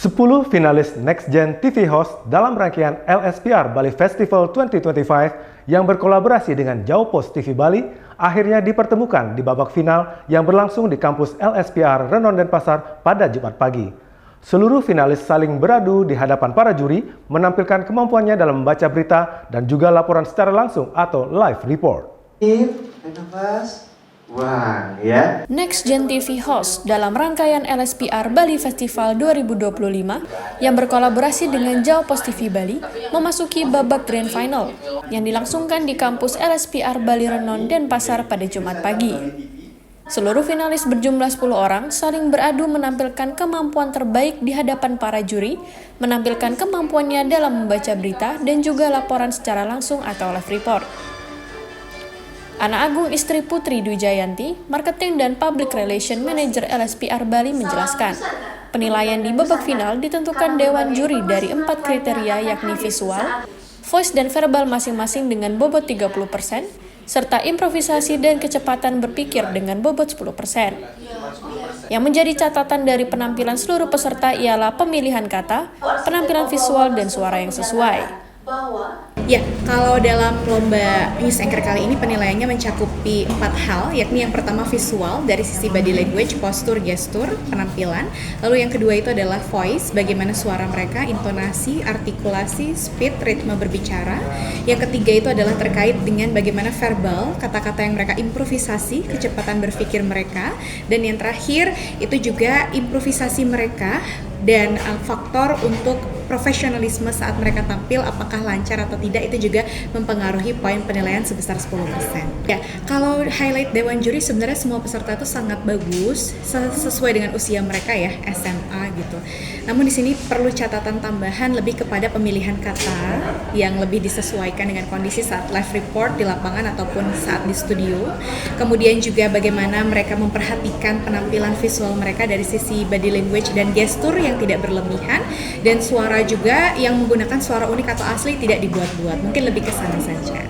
10 finalis Next Gen TV Host dalam rangkaian LSPR Bali Festival 2025 yang berkolaborasi dengan Jaupos TV Bali akhirnya dipertemukan di babak final yang berlangsung di kampus LSPR Renon Denpasar pada Jumat pagi. Seluruh finalis saling beradu di hadapan para juri menampilkan kemampuannya dalam membaca berita dan juga laporan secara langsung atau live report. Ya. Next Gen TV Host dalam rangkaian LSPR Bali Festival 2025 yang berkolaborasi dengan Jaupos TV Bali memasuki babak grand final yang dilangsungkan di kampus LSPR Bali Renon Denpasar pada Jumat pagi. Seluruh finalis berjumlah 10 orang saling beradu menampilkan kemampuan terbaik di hadapan para juri, menampilkan kemampuannya dalam membaca berita dan juga laporan secara langsung atau live report. Ana Agung istri Putri Dwi Jayanti, Marketing dan Public Relation Manager LSPR Bali menjelaskan, penilaian di babak final ditentukan dewan juri dari 4 kriteria yakni visual, voice dan verbal masing-masing dengan bobot 30%, serta improvisasi dan kecepatan berpikir dengan bobot 10%. Yang menjadi catatan dari penampilan seluruh peserta ialah pemilihan kata, penampilan visual dan suara yang sesuai. Ya, kalau dalam lomba News Anchor kali ini penilaiannya mencakupi 4 hal, yakni yang pertama visual dari sisi body language, postur, gestur, penampilan. Lalu yang kedua itu adalah voice, bagaimana suara mereka, intonasi, artikulasi, speed, ritme berbicara. Yang ketiga itu adalah terkait dengan bagaimana verbal, kata-kata yang mereka improvisasi, kecepatan berpikir mereka. Dan yang terakhir itu juga improvisasi mereka dan faktor untuk profesionalisme saat mereka tampil, apakah lancar atau tidak, itu juga mempengaruhi poin penilaian sebesar 10%. Ya, kalau highlight dewan juri sebenarnya semua peserta itu sangat bagus sesuai dengan usia mereka ya, SMA gitu. Namun di sini perlu catatan tambahan lebih kepada pemilihan kata yang lebih disesuaikan dengan kondisi saat live report di lapangan ataupun saat di studio. Kemudian juga bagaimana mereka memperhatikan penampilan visual mereka dari sisi body language dan gestur yang tidak berlebihan, dan suara juga yang menggunakan suara unik atau asli, tidak dibuat-buat. Mungkin lebih ke sana saja.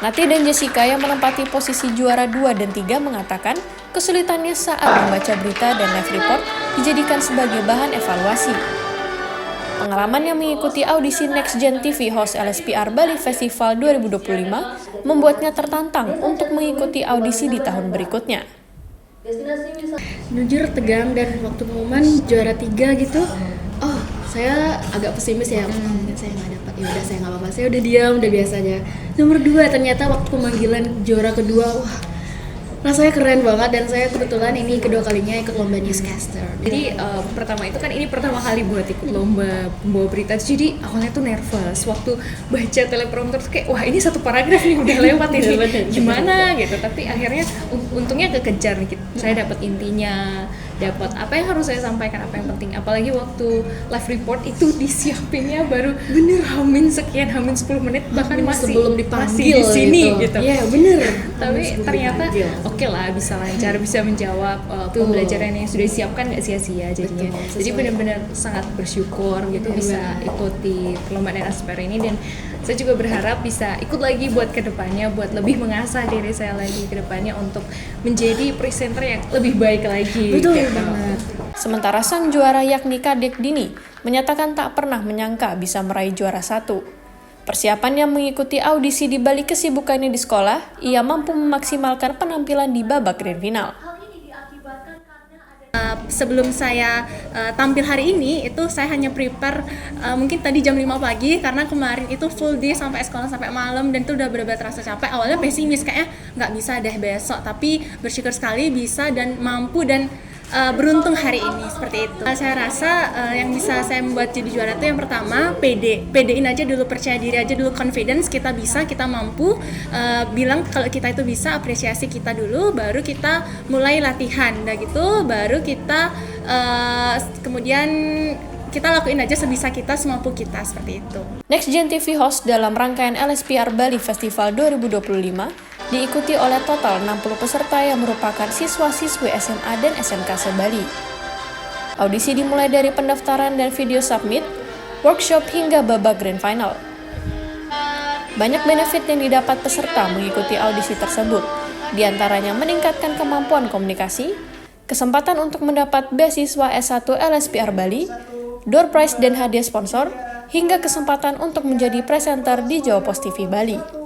Nati dan Jessica yang menempati posisi juara 2 dan 3 mengatakan kesulitannya saat membaca berita dan live report dijadikan sebagai bahan evaluasi. Pengalaman yang mengikuti audisi Next Gen TV Host LSPR Bali Festival 2025 membuatnya tertantang untuk mengikuti audisi di tahun berikutnya. Jujur tegang, dan waktu pengumuman juara 3 gitu, saya agak pesimis ya, saya nggak dapat, ya udah saya nggak apa-apa, saya udah diam, udah biasa aja. Nomor 2 ternyata waktu pemanggilan juara kedua, rasanya keren banget, dan saya kebetulan ini kedua kalinya ikut lomba newscaster. Jadi pertama itu kan ini pertama kali buat ikut lomba pembawa berita, jadi awalnya tuh nervous waktu baca teleprompter tuh kayak wah ini satu paragraf nih udah lewat ini gimana gitu, tapi akhirnya untungnya kekejar nih, saya dapat intinya, dapat apa yang harus saya sampaikan, apa yang penting. Apalagi waktu live report itu disiapinnya baru hamin 10 menit bahkan masih sebelum dipanggil di sini gitu. Iya bener. Tapi ternyata oke lah, bisa lancar, bisa menjawab pembelajaran yang sudah disiapkan, nggak sia-sia jadinya. Jadi benar-benar sangat bersyukur gitu bisa ikuti perlombaan LSPR ini, dan saya juga berharap bisa ikut lagi buat kedepannya, buat lebih mengasah diri saya lagi kedepannya untuk menjadi presenter yang lebih baik lagi. Betul banget. Sementara sang juara yakni Kadek Dini menyatakan tak pernah menyangka bisa meraih juara 1. Persiapannya mengikuti audisi di balik kesibukannya di sekolah, ia mampu memaksimalkan penampilan di babak grand final. Sebelum saya tampil hari ini, itu saya hanya prepare mungkin tadi jam 5 pagi, karena kemarin itu full day sampai sekolah sampai malam, dan itu udah benar-benar terasa capek. Awalnya pesimis, kayaknya nggak bisa deh besok, tapi bersyukur sekali bisa dan mampu, dan beruntung hari ini seperti itu. Saya rasa yang bisa saya membuat jadi juara itu yang pertama pedein aja dulu, percaya diri aja dulu, confidence, kita bisa, kita mampu, bilang kalau kita itu bisa, apresiasi kita dulu, baru kita mulai latihan, udah gitu baru kita kemudian kita lakuin aja sebisa kita, semampu kita, seperti itu. Next Gen TV Host dalam rangkaian LSPR Bali Festival 2025 diikuti oleh total 60 peserta yang merupakan siswa-siswi SMA dan SMK se-Bali. Audisi dimulai dari pendaftaran dan video submit, workshop hingga babak grand final. Banyak benefit yang didapat peserta mengikuti audisi tersebut, di antaranya meningkatkan kemampuan komunikasi, kesempatan untuk mendapat beasiswa S1 LSPR Bali, door prize dan hadiah sponsor, hingga kesempatan untuk menjadi presenter di Jawa Pos TV Bali.